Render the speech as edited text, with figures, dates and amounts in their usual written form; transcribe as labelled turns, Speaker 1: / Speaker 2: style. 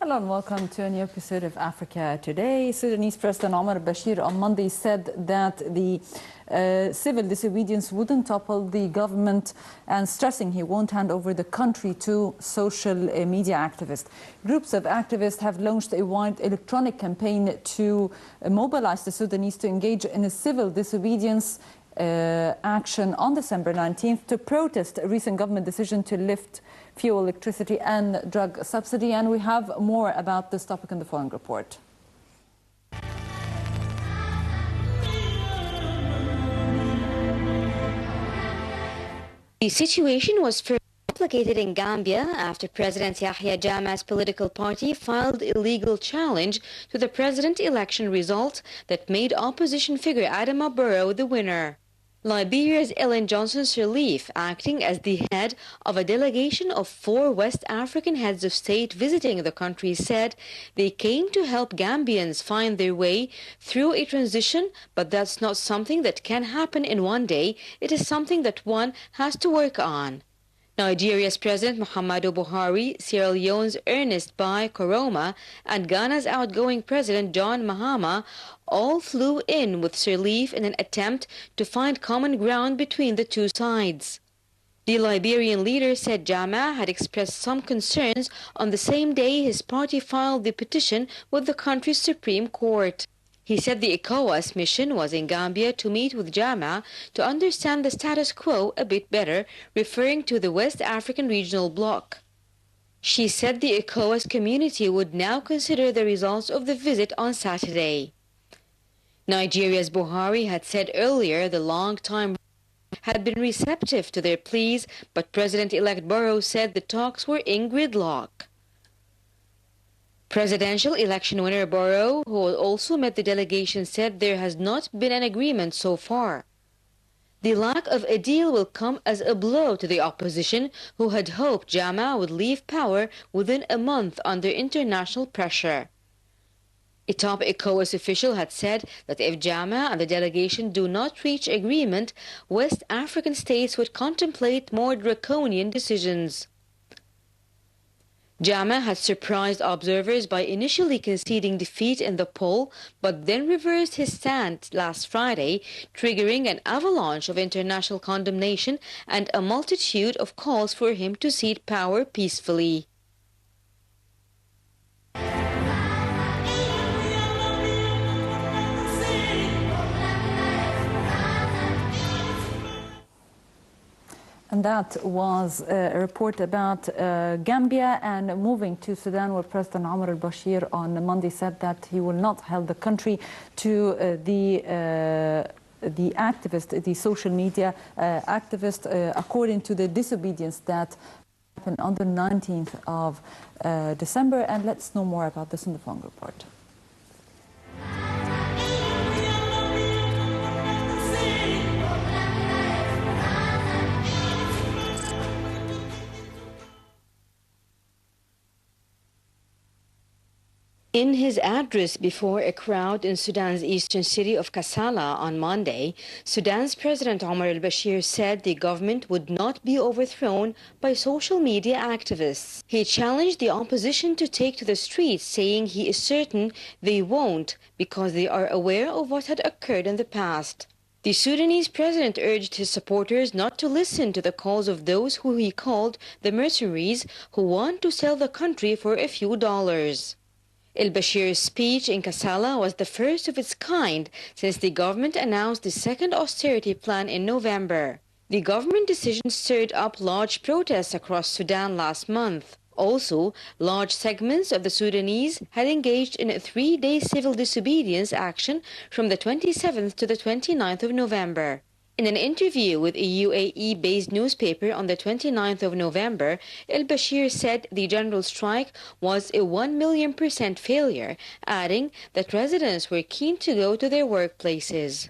Speaker 1: Hello and welcome to a new episode of Africa Today. Sudanese President Omar al-Bashir on Monday said that the civil disobedience wouldn't topple the government, and stressing he won't hand over the country to social media activists. Groups of activists have launched a wide electronic campaign to mobilize the Sudanese to engage in a civil disobedience action on December 19th to protest a recent government decision to lift fuel, electricity and drug subsidy. And we have more about this topic in the following report.
Speaker 2: The situation was further complicated in Gambia after President Yahya Jammeh's political party filed a legal challenge to the president election result that made opposition figure Adama Barrow the winner. Liberia's Ellen Johnson Sirleaf, acting as the head of a delegation of 4 West African heads of state visiting the country, said they came to help Gambians find their way through a transition, but that's not something that can happen in one day. It is something that one has to work on. Nigeria's President Muhammadu Buhari, Sierra Leone's Ernest Bai Koroma, and Ghana's outgoing President John Mahama all flew in with Sirleaf in an attempt to find common ground between the two sides. The Liberian leader said Jammeh had expressed some concerns on the same day his party filed the petition with the country's Supreme Court. He said the ECOWAS mission was in Gambia to meet with Jammeh to understand the status quo a bit better, referring to the West African regional bloc. She said the ECOWAS community would now consider the results of the visit on Saturday. Nigeria's Buhari had said earlier the long-time had been receptive to their pleas, but President-elect Barrow said the talks were in gridlock. Presidential election winner Barrow, who also met the delegation, said there has not been an agreement so far. The lack of a deal will come as a blow to the opposition, who had hoped Jammeh would leave power within a month under international pressure. A top ECOWAS official had said that if Jammeh and the delegation do not reach agreement, West African states would contemplate more draconian decisions. Jammeh had surprised observers by initially conceding defeat in the poll, but then reversed his stand last Friday, triggering an avalanche of international condemnation and a multitude of calls for him to cede power peacefully.
Speaker 1: And that was a report about Gambia. And moving to Sudan, where President Omar al-Bashir on Monday said that he will not hold the country to the activist, the social media activist, according to the disobedience that happened on the 19th of December. And let's know more about this in the following report.
Speaker 2: In his address before a crowd in Sudan's eastern city of Kassala on Monday, Sudan's President Omar al-Bashir said the government would not be overthrown by social media activists. He challenged the opposition to take to the streets, saying he is certain they won't because they are aware of what had occurred in the past. The Sudanese president urged his supporters not to listen to the calls of those who he called the mercenaries who want to sell the country for a few dollars. Al-Bashir's speech in Kassala was the first of its kind since the government announced the second austerity plan in November. The government decision stirred up large protests across Sudan last month. Also, large segments of the Sudanese had engaged in a 3-day civil disobedience action from the 27th to the 29th of November. In an interview with a UAE-based newspaper on the 29th of November, al-Bashir said the general strike was a 1,000,000% failure, adding that residents were keen to go to their workplaces.